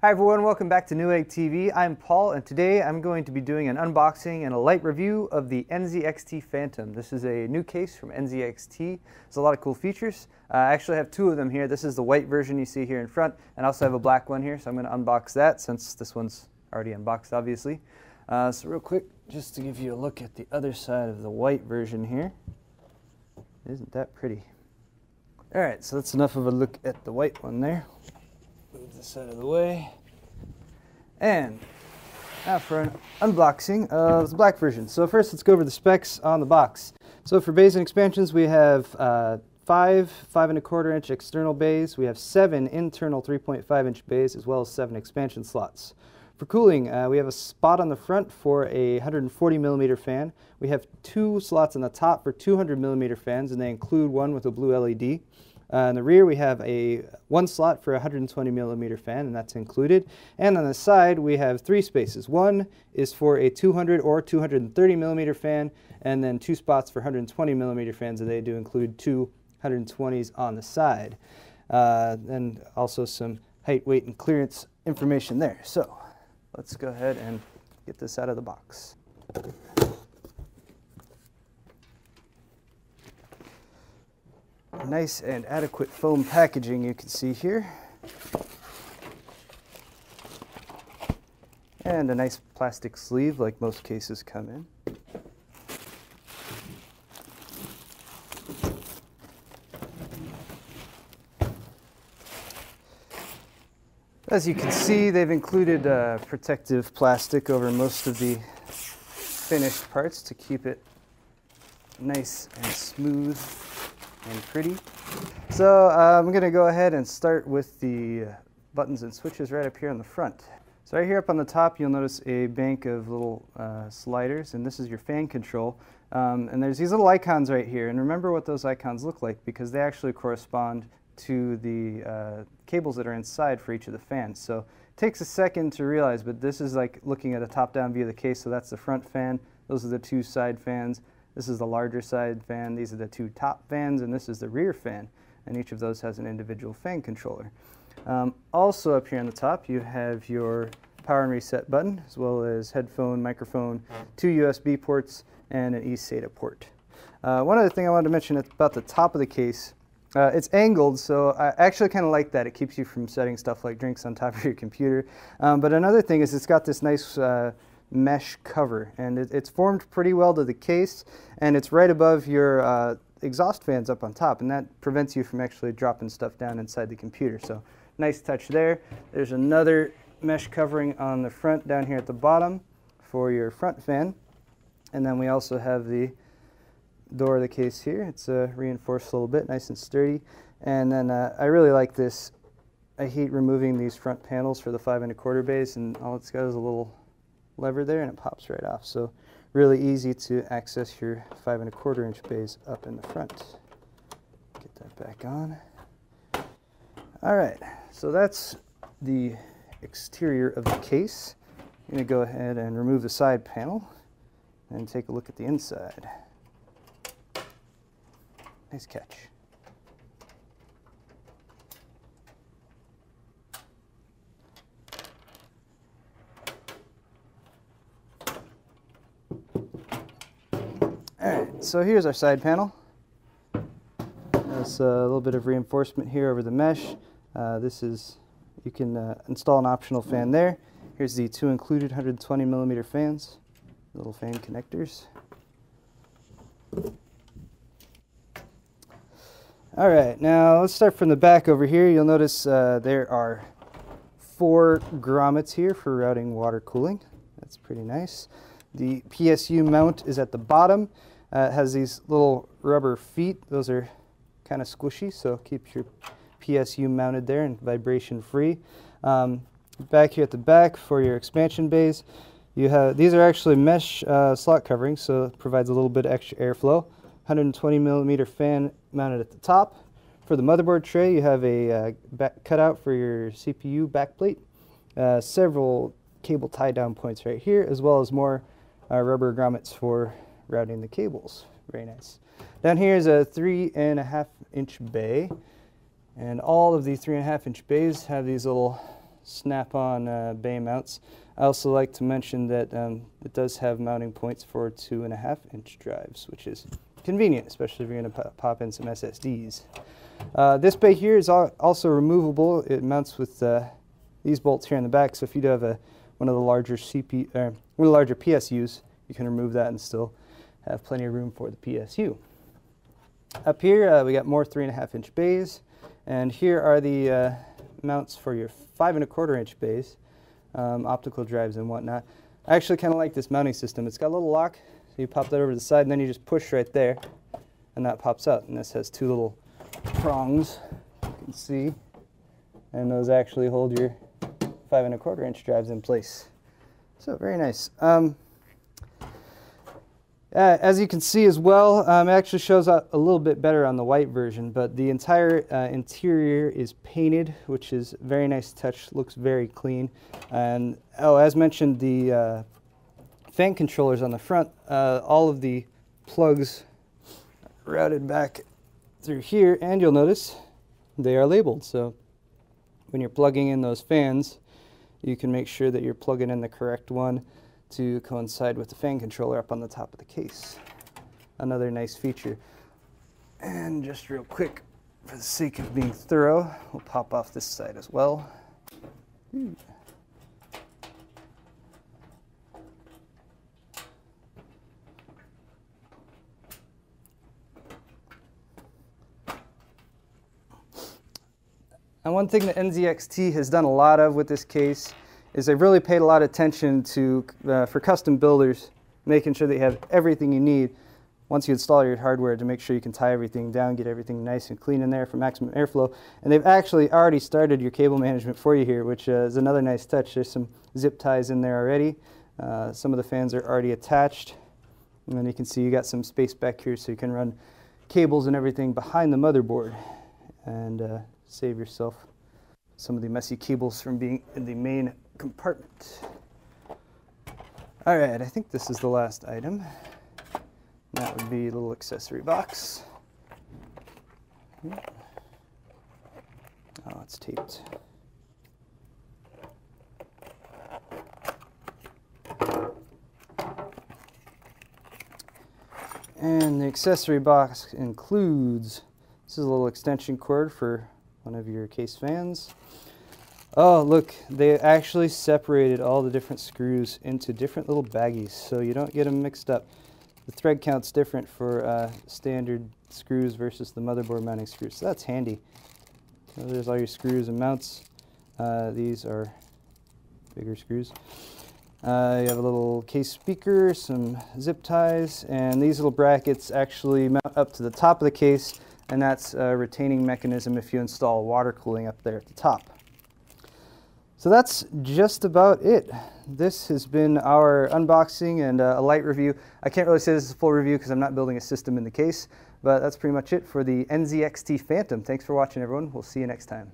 Hi everyone, welcome back to Newegg TV. I'm Paul, and today I'm going to be doing an unboxing and a light review of the NZXT Phantom. This is a new case from NZXT. There's a lot of cool features. I actually have two of them here. This is the white version you see here in front, and I also have a black one here, so I'm going to unbox that since this one's already unboxed, obviously. So real quick, just to give you a look at the other side of the white version here. Isn't that pretty? Alright, so that's enough of a look at the white one there. Move this out of the way. And now for an unboxing of the black version. So first let's go over the specs on the box. So for bays and expansions we have 5 5¼ inch external bays. We have 7 internal 3.5 inch bays as well as 7 expansion slots. For cooling, we have a spot on the front for a 140mm fan. We have 2 slots on the top for 200mm fans, and they include one with a blue LED. In the rear we have one slot for a 120mm fan, and that's included. And on the side we have 3 spaces. One is for a 200 or 230mm fan, and then 2 spots for 120mm fans, and they do include 2 120s on the side. And also some height, weight, and clearance information there. So let's go ahead and get this out of the box. Nice and adequate foam packaging you can see here. And a nice plastic sleeve like most cases come in. As you can see, they've included protective plastic over most of the finished parts to keep it nice and smooth and pretty. So I'm going to go ahead and start with the buttons and switches right up here on the front. So right here up on the top you'll notice a bank of little sliders, and this is your fan control. And there's these little icons right here, and remember what those icons look like because they actually correspond to the cables that are inside for each of the fans. So it takes a second to realize, but this is like looking at a top-down view of the case. So that's the front fan, those are the 2 side fans. This is the larger side fan, these are the 2 top fans, and this is the rear fan. And each of those has an individual fan controller. Also up here on the top you have your power and reset button, as well as headphone, microphone, 2 USB ports, and an eSATA port. One other thing I wanted to mention about the top of the case, it's angled, so I actually kind of like that. It keeps you from setting stuff like drinks on top of your computer. But another thing is it's got this nice mesh cover, and it's formed pretty well to the case, and it's right above your exhaust fans up on top, and that prevents you from actually dropping stuff down inside the computer. So nice touch there. There's another mesh covering on the front down here at the bottom for your front fan, and then we also have the door of the case here. It's reinforced a little bit, nice and sturdy. And then I really like this. I hate removing these front panels for the 5¼ bays, and all it's got is a little lever there and it pops right off. So really easy to access your 5¼ inch bays up in the front. Get that back on. Alright, so that's the exterior of the case. I'm going to go ahead and remove the side panel and take a look at the inside. Nice catch. Alright, so here's our side panel. There's a little bit of reinforcement here over the mesh. You can install an optional fan there. Here's the 2 included 120mm fans, little fan connectors. Alright, now let's start from the back over here. You'll notice there are 4 grommets here for routing water cooling. That's pretty nice. The PSU mount is at the bottom. It has these little rubber feet. Those are kind of squishy, so keep your PSU mounted there and vibration free. Back here at the back for your expansion bays, these are actually mesh slot coverings, so it provides a little bit of extra airflow. 120mm fan mounted at the top. For the motherboard tray you have a cutout for your CPU backplate. Several cable tie down points right here, as well as more rubber grommets for routing the cables. Very nice. Down here is a 3.5 inch bay, and all of the 3.5 inch bays have these little snap-on bay mounts. I also like to mention that it does have mounting points for 2.5-inch drives, which is convenient, especially if you're going to pop in some SSDs. This bay here is also removable. It mounts with these bolts here in the back, so if you do have one of the larger PSUs, you can remove that and still have plenty of room for the PSU. Up here, we got more 3.5-inch bays, and here are the mounts for your 5.25-inch bays, optical drives and whatnot. I actually kind of like this mounting system. It's got a little lock, so you pop that over to the side, and then you just push right there, and that pops out. And this has two little prongs, you can see, and those actually hold your 5.25-inch drives in place. So very nice. As you can see as well, it actually shows up a little bit better on the white version, but the entire interior is painted, which is a very nice touch, looks very clean. And as mentioned, the fan controllers on the front, all of the plugs routed back through here, and you'll notice they are labeled. So when you're plugging in those fans, you can make sure that you're plugging in the correct one to coincide with the fan controller up on the top of the case. Another nice feature. And just real quick, for the sake of being thorough, we'll pop off this side as well. And one thing that NZXT has done a lot of with this case is they've really paid a lot of attention to, for custom builders, making sure that you have everything you need once you install your hardware to make sure you can tie everything down, get everything nice and clean in there for maximum airflow. And they've actually already started your cable management for you here, which is another nice touch. There's some zip ties in there already. Some of the fans are already attached. And then you can see you got some space back here so you can run cables and everything behind the motherboard and save yourself some of the messy cables from being in the main compartment. All right, I think this is the last item. That would be a little accessory box. Oh, it's taped. And the accessory box includes, this is a little extension cord for one of your case fans. Oh, look, they actually separated all the different screws into different little baggies, so you don't get them mixed up. The thread count's different for standard screws versus the motherboard mounting screws, so that's handy. So there's all your screws and mounts. These are bigger screws. You have a little case speaker, some zip ties, and these little brackets actually mount up to the top of the case, and that's a retaining mechanism if you install water cooling up there at the top. So that's just about it. This has been our unboxing and a light review. I can't really say this is a full review because I'm not building a system in the case, but that's pretty much it for the NZXT Phantom. Thanks for watching, everyone. We'll see you next time.